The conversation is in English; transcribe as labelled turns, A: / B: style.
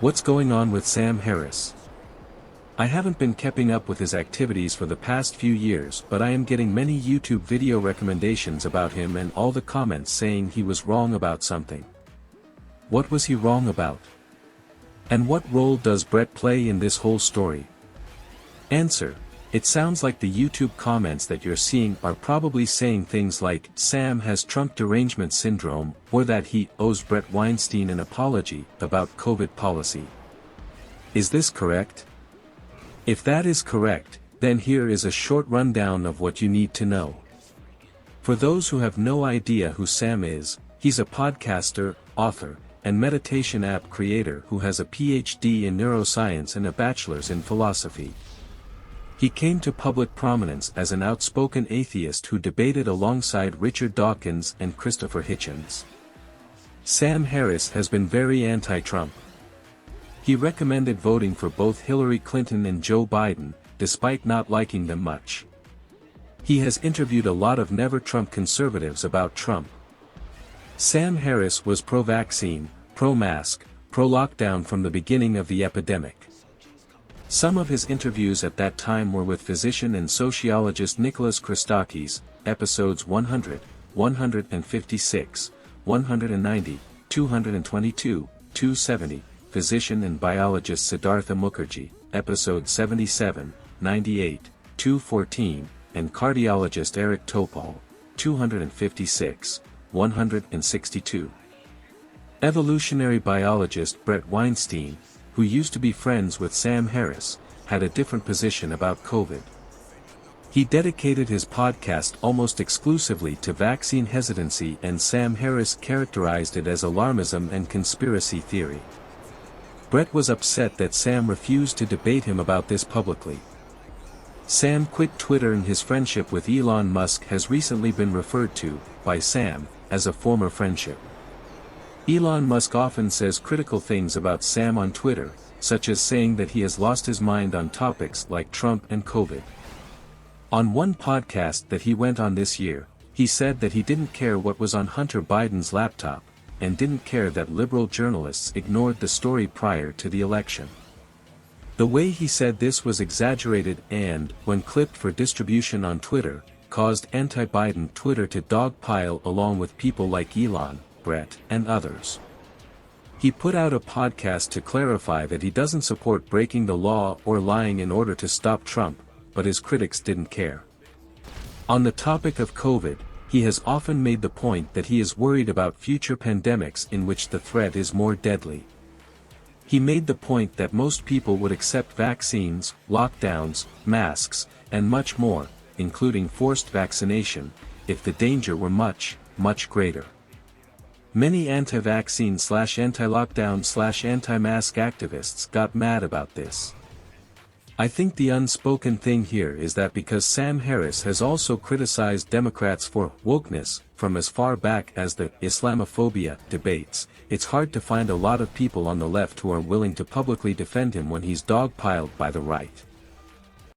A: What's going on with Sam Harris? I haven't been keeping up with his activities for the past few years, but I am getting many YouTube video recommendations about him and all the comments saying he was wrong about something. What was he wrong about? And what role does Brett play in this whole story? Answer: it sounds like the YouTube comments that you're seeing are probably saying things like Sam has Trump derangement syndrome, or that he owes Brett Weinstein an apology about COVID policy. Is this correct? If that is correct, then here is a short rundown of what you need to know. For those who have no idea who Sam is, he's a podcaster, author, and meditation app creator who has a PhD in neuroscience and a bachelor's in philosophy. He came to public prominence as an outspoken atheist who debated alongside Richard Dawkins and Christopher Hitchens. Sam Harris has been very anti-Trump. He recommended voting for both Hillary Clinton and Joe Biden, despite not liking them much. He has interviewed a lot of never-Trump conservatives about Trump. Sam Harris was pro-vaccine, pro-mask, pro-lockdown from the beginning of the epidemic. Some of his interviews at that time were with physician and sociologist Nicholas Christakis, episodes 100, 156, 190, 222, 270, physician and biologist Siddhartha Mukherjee, episode 77, 98, 214, and cardiologist Eric Topol, 256, 162. Evolutionary biologist Brett Weinstein, who used to be friends with Sam Harris, had a different position about COVID. He dedicated his podcast almost exclusively to vaccine hesitancy, and Sam Harris characterized it as alarmism and conspiracy theory. Brett was upset that Sam refused to debate him about this publicly. Sam quit Twitter, and his friendship with Elon Musk has recently been referred to, by Sam, as a former friendship. Elon Musk often says critical things about Sam on Twitter, such as saying that he has lost his mind on topics like Trump and COVID. On one podcast that he went on this year, he said that he didn't care what was on Hunter Biden's laptop, and didn't care that liberal journalists ignored the story prior to the election. The way he said this was exaggerated and, when clipped for distribution on Twitter, caused anti-Biden Twitter to dogpile along with people like Elon, Brett, and others. He put out a podcast to clarify that he doesn't support breaking the law or lying in order to stop Trump, but his critics didn't care. On the topic of COVID, he has often made the point that he is worried about future pandemics in which the threat is more deadly. He made the point that most people would accept vaccines, lockdowns, masks, and much more, including forced vaccination, if the danger were much, much greater. Many anti-vaccine/anti-lockdown/anti-mask activists got mad about this. I think the unspoken thing here is that because Sam Harris has also criticized Democrats for wokeness from as far back as the Islamophobia debates, it's hard to find a lot of people on the left who are willing to publicly defend him when he's dogpiled by the right.